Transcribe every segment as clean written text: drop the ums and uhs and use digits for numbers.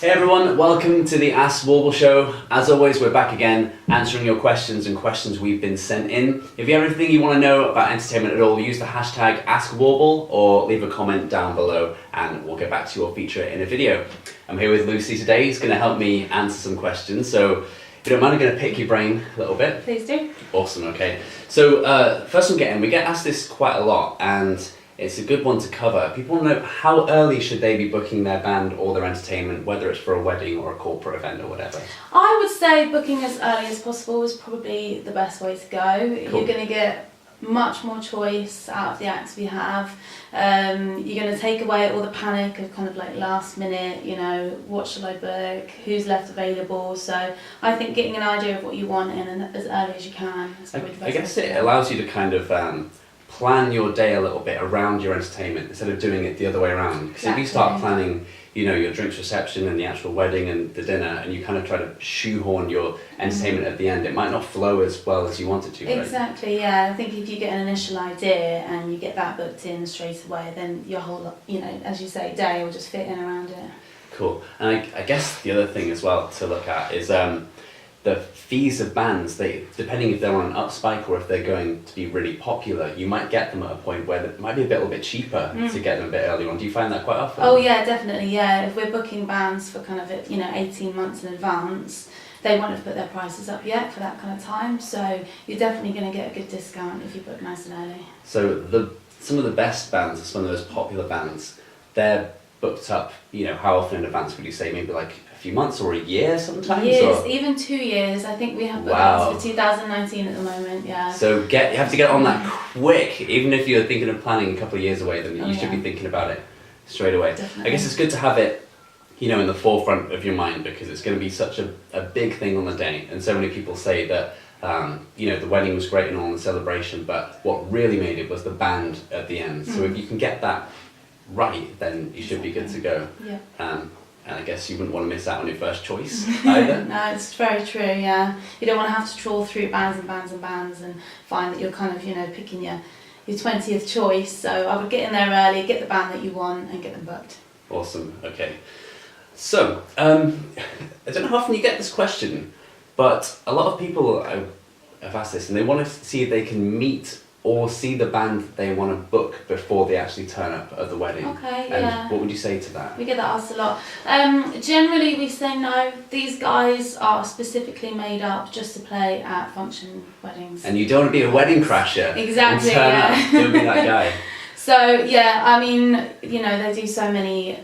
Hey everyone, welcome to the Ask Warble show. As always, we're back again answering your questions and questions we've been sent in. If you have anything you want to know about entertainment at all, use the hashtag AskWarble or leave a comment down below and we'll get back to you or feature it in a video. I'm here with Lucy today, who's going to help me answer some questions. So if you don't mind, I'm going to pick your brain a little bit. Please do. Awesome, okay. So first one we get asked this quite a lot and it's a good one to cover. People want to know how early should they be booking their band or their entertainment, whether it's for a wedding or a corporate event or whatever. I would say booking as early as possible is probably the best way to go. Cool. You're going to get much more choice out of the acts we have. You're going to take away all the panic of kind of like last minute, you know, what shall I book, who's left available. So I think getting an idea of what you want in as early as you can is probably the best I guess way to it go. allows you to kind of plan your day a little bit around your entertainment instead of doing it the other way around. Because if you start planning, you know, your drinks reception and the actual wedding and the dinner, and you kind of try to shoehorn your entertainment at the end, it might not flow as well as you want it to. Right? Exactly, yeah. I think if you get an initial idea and you get that booked in straight away, then your whole, you know, as you say, day will just fit in around it. Cool. And I guess the other thing as well to look at is the fees of bands. They, depending if they're on an up spike or if they're going to be really popular, you might get them at a point where it might be a little bit cheaper to get them a bit earlier on. Do you find that quite often? Oh yeah, definitely, yeah. If we're booking bands for kind of, you know, 18 months in advance, they won't have put their prices up yet for that kind of time, so you're definitely going to get a good discount if you book nice and early. So some of the best bands, some of those popular bands, they're booked up, you know, how often in advance would you say? Maybe like a few months or a year sometimes? Years, or? even 2 years. I think we have Wow. bookings for 2019 at the moment, yeah. So you have to get on that quick. Even if you're thinking of planning a couple of years away, then you should be thinking about it straight away. Definitely. I guess it's good to have it, you know, in the forefront of your mind because it's going to be such a big thing on the day. And so many people say that, you know, the wedding was great and all, the celebration, but what really made it was the band at the end. So if you can get that right, then you should be good to go. Yeah. And I guess you wouldn't want to miss out on your first choice either. No, it's very true, yeah. You don't want to have to trawl through bands and bands and bands and find that you're kind of, you know, picking your 20th choice. So I would get in there early, get the band that you want and get them booked. Awesome, okay. So, I don't know how often you get this question, but a lot of people have asked this and they want to see if they can meet or see the band that they want to book before they actually turn up at the wedding. Okay, and yeah. what would you say to that? We get that asked a lot. Generally we say no. These guys are specifically made up just to play at function weddings. And you don't want to be a wedding crasher. Exactly, and turn yeah. up. Don't be that guy. So yeah, I mean, you know, they do so many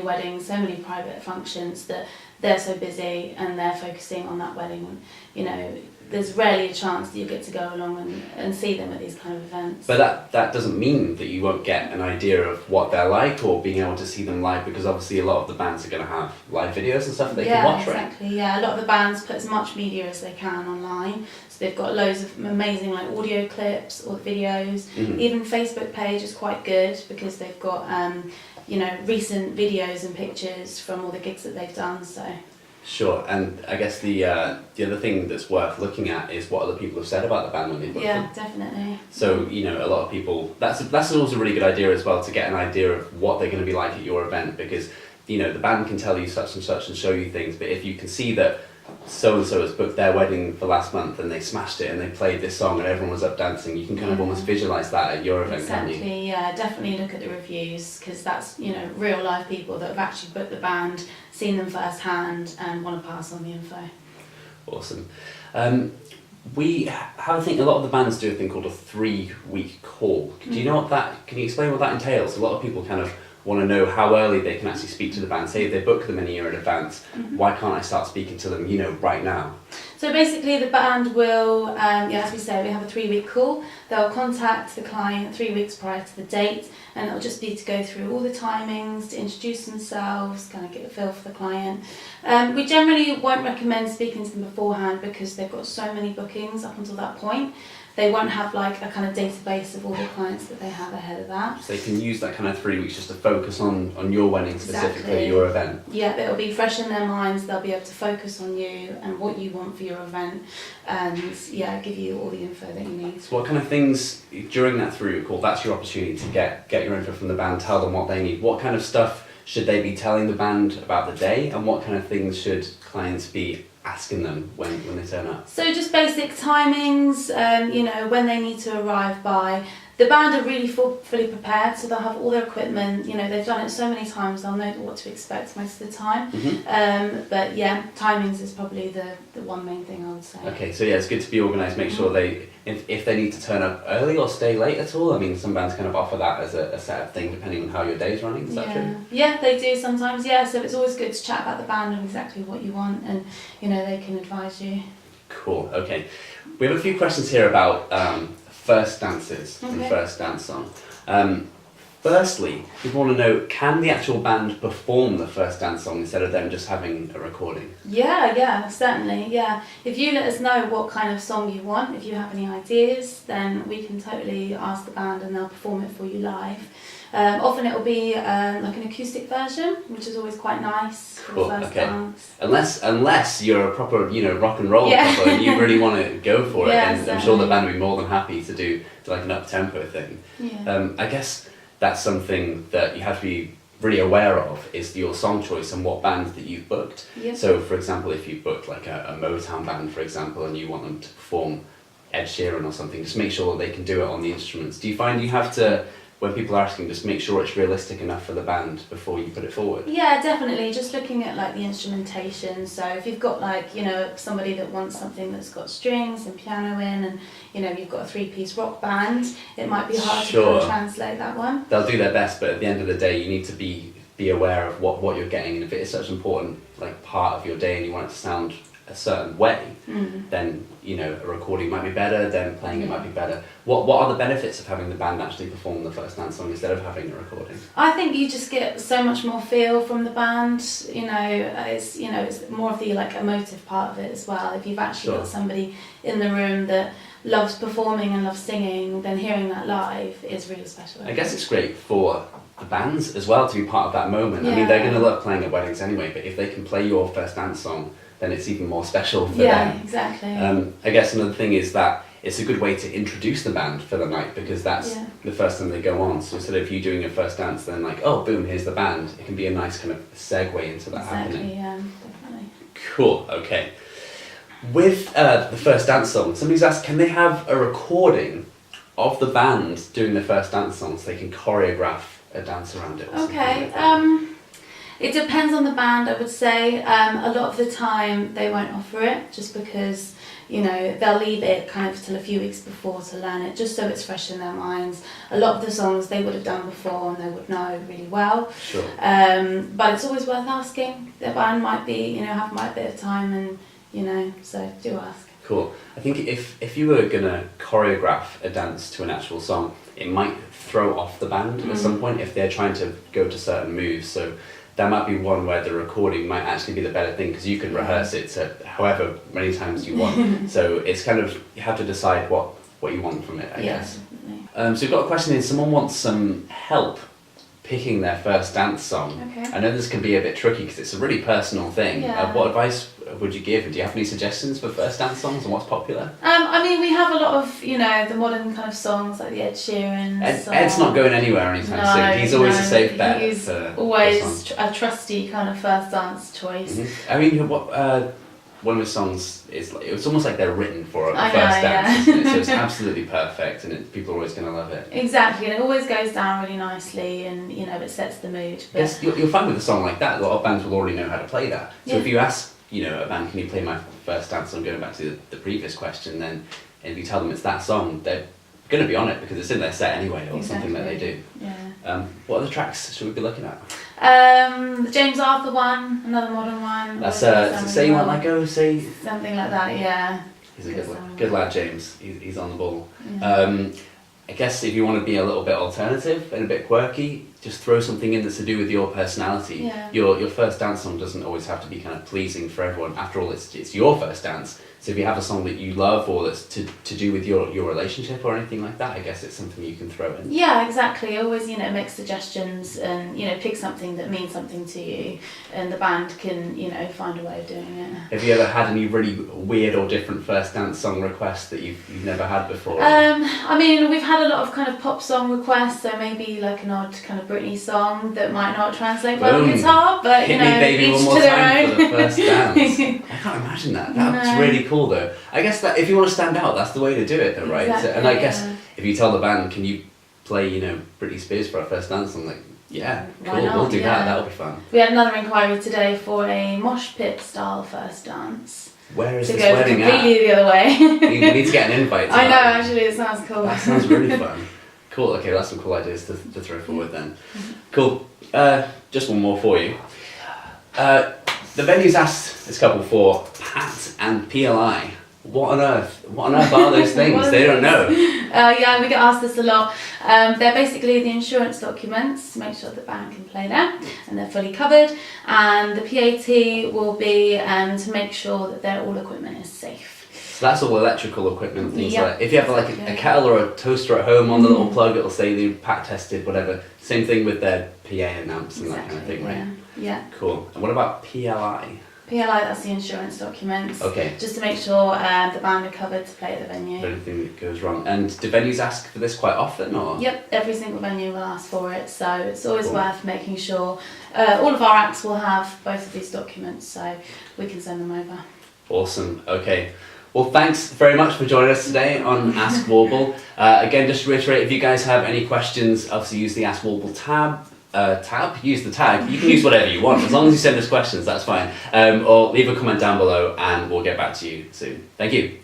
weddings, so many private functions that they're so busy and they're focusing on that wedding. You know, there's rarely a chance that you get to go along and see them at these kind of events. But that doesn't mean that you won't get an idea of what they're like or being able to see them live, because obviously a lot of the bands are going to have live videos and stuff that they can watch, right? Yeah, exactly. Yeah, a lot of the bands put as much media as they can online. So they've got loads of amazing like audio clips or videos. Even Facebook page is quite good because they've got you know, recent videos and pictures from all the gigs that they've done. So. Sure, and I guess the other thing that's worth looking at is what other people have said about the band when they booked them. Yeah, definitely. So, you know, a lot of people, that's also a really good idea as well, to get an idea of what they're going to be like at your event, because, you know, the band can tell you such and such and show you things, but if you can see that so-and-so has booked their wedding for last month and they smashed it and they played this song and everyone was up dancing, you can kind of almost visualise that at your event, can't you? Exactly, yeah, definitely look at the reviews, because that's, you know, real life people that have actually booked the band, seen them firsthand and want to pass on the info. Awesome. We have, I think a lot of the bands do a thing called a 3-week call. Do you know what that, can you explain what that entails? A lot of people kind of want to know how early they can actually speak to the band. Say if they book them in a year in advance, why can't I start speaking to them, you know, right now? So basically the band will, as we say, we have a 3-week call. They'll contact the client 3 weeks prior to the date, and it'll just be to go through all the timings, to introduce themselves, kind of get a feel for the client. We generally won't recommend speaking to them beforehand because they've got so many bookings up until that point. They won't have like a kind of database of all the clients that they have ahead of that. So they can use that kind of 3 weeks just to focus on your wedding specifically, Exactly. your event. Yeah, it'll be fresh in their minds. They'll be able to focus on you and what you want for your event, and yeah, give you all the info that you need. So what kind of things during that 3 week call? That's your opportunity to get your info from the band, tell them what they need. What kind of stuff should they be telling the band about the day, and what kind of things should clients be asking them when they turn up? So just basic timings, you know, when they need to arrive by. The band are really fully prepared, so they'll have all their equipment. You know, they've done it so many times, they'll know what to expect most of the time. But yeah, timings is probably the one main thing I would say. Okay, so yeah, it's good to be organised. Make sure if they need to turn up early or stay late at all. I mean, some bands kind of offer that as a set of thing depending on how your day's running. Is that true? Yeah, they do sometimes. Yeah, so it's always good to chat about the band and exactly what you want, and you know they can advise you. Cool. Okay, we have a few questions here about first dances and first dance song. Firstly, people want to know, can the actual band perform the first dance song instead of them just having a recording? Yeah, certainly, yeah. If you let us know what kind of song you want, if you have any ideas, then we can totally ask the band and they'll perform it for you live. Often it will be like an acoustic version, which is always quite nice for the first dance. Unless you're a proper, rock and roll couple and you really want to go for it, then I'm sure the band would be more than happy to do like an up-tempo thing. I guess that's something that you have to be really aware of, is your song choice and what bands that you've booked. So for example, if you booked like a Motown band, for example, and you want them to perform Ed Sheeran or something, just make sure they can do it on the instruments. Do you find you have to, when people are asking, just make sure it's realistic enough for the band before you put it forward? Yeah, definitely. Just looking at like the instrumentation. So if you've got like, somebody that wants something that's got strings and piano in, and you've got a 3-piece rock band, it might be hard to kind of translate that one. They'll do their best, but at the end of the day, you need to be aware of what you're getting, and if it is such an important like part of your day and you want it to sound a certain way, then a recording might be better, then playing it might be better. What are the benefits of having the band actually perform the first dance song instead of having a recording? I think you just get so much more feel from the band. It's more of the like emotive part of it as well. If you've actually got somebody in the room that loves performing and loves singing, then hearing that live is really special. I guess it's great for the bands as well to be part of that moment. I mean, they're going to love playing at weddings anyway, but if they can play your first dance song, then it's even more special for them. Yeah, exactly. I guess another thing is that it's a good way to introduce the band for the night, because that's the first time they go on. So instead of you doing your first dance, then like, oh, boom, here's the band. It can be a nice kind of segue into that happening. Yeah, definitely. Cool, okay. With the first dance song, somebody's asked, can they have a recording of the band doing the first dance song so they can choreograph a dance around it? Okay, it depends on the band, I would say. A lot of the time they won't offer it, just because they'll leave it kind of till a few weeks before to learn it, just so it's fresh in their minds. A lot of the songs they would have done before and they would know really well. Sure. But it's always worth asking. The band might be, have a bit of time, and so do ask. Cool. I think if you were gonna choreograph a dance to an actual song, it might throw off the band at some point if they're trying to go to certain moves. So that might be one where the recording might actually be the better thing, because you can rehearse it to however many times you want. So it's kind of, you have to decide what you want from it, I guess. Definitely. So we've got a question in, someone wants some help picking their first dance song. Okay. I know this can be a bit tricky because it's a really personal thing. What advice would you give? Do you have any suggestions for first dance songs and what's popular? I mean, we have a lot of, the modern kind of songs like the Ed Sheeran Ed's not going anywhere anytime soon. He's always a safe bet. He's always a trusty kind of first dance choice. I mean, one of his songs is like, it's almost like they're written for a first dance, isn't it? So it's absolutely perfect, and people are always going to love it. Exactly, and it always goes down really nicely, and it sets the mood. But yes, you'll find with a song like that, a lot of bands will already know how to play that. So if you ask, a band, can you play my first dance song, going back to the previous question, then if you tell them it's that song, they're going to be on it because it's in their set anyway, or something that they do. What other tracks should we be looking at? The James Arthur one, another modern one. That's Say You Want Let Go, say something like that. Yeah. He's a good lad, James. He's on the ball. I guess if you want to be a little bit alternative and a bit quirky, just throw something in that's to do with your personality. Your first dance song doesn't always have to be kind of pleasing for everyone. After all, it's your first dance, So if you have a song that you love or that's to do with your relationship or anything like that, I guess it's something you can throw in. Yeah, exactly. Always, make suggestions and, pick something that means something to you, and the band can, find a way of doing it. Have you ever had any really weird or different first dance song requests that you've never had before? We've had a lot of kind of pop song requests, so maybe like an odd kind of Britney song that might not translate well on guitar, but Hit me baby each one more to their time own. for the first dance. I can't imagine that. That's really cool though. I guess that if you want to stand out, that's the way to do it though, right? Exactly, And I guess if you tell the band, can you play, Britney Spears for our first dance? I'm like, yeah, Why cool, not? we'll do that. Yeah. That'll be fun. We had another inquiry today for a mosh pit style first dance. Where is To this go wedding completely at? the other way. We need to get an invite. To I know, that. actually, it sounds cool. That sounds really fun. Cool. Okay, well, that's some cool ideas to throw forward then. Cool. Just one more for you. The venue's asked this couple for PAT and PLI. What on earth? What on earth are those things? They don't know. Yeah, we get asked this a lot. They're basically the insurance documents to make sure the band can play there and they're fully covered. And the PAT will be to make sure that their all equipment is safe. So that's all electrical equipment, things Yep, like if you have like a kettle or a toaster at home on the little plug, it'll say they PAT tested, whatever. Same thing with their PA and amps and that kind of thing, right? Yeah. Cool. And what about PLI? PLI, that's the insurance documents. Okay. Just to make sure the band are covered to play at the venue. For anything that goes wrong. And do venues ask for this quite often, or? Yep, every single venue will ask for it, so it's always Cool. worth making sure all of our acts will have both of these documents, so we can send them over. Awesome. Okay. Well, thanks very much for joining us today on Ask Warble. Again, just to reiterate, if you guys have any questions, obviously use the Ask Warble tab. Use the tag. You can use whatever you want, as long as you send us questions, that's fine. Or leave a comment down below and we'll get back to you soon. Thank you.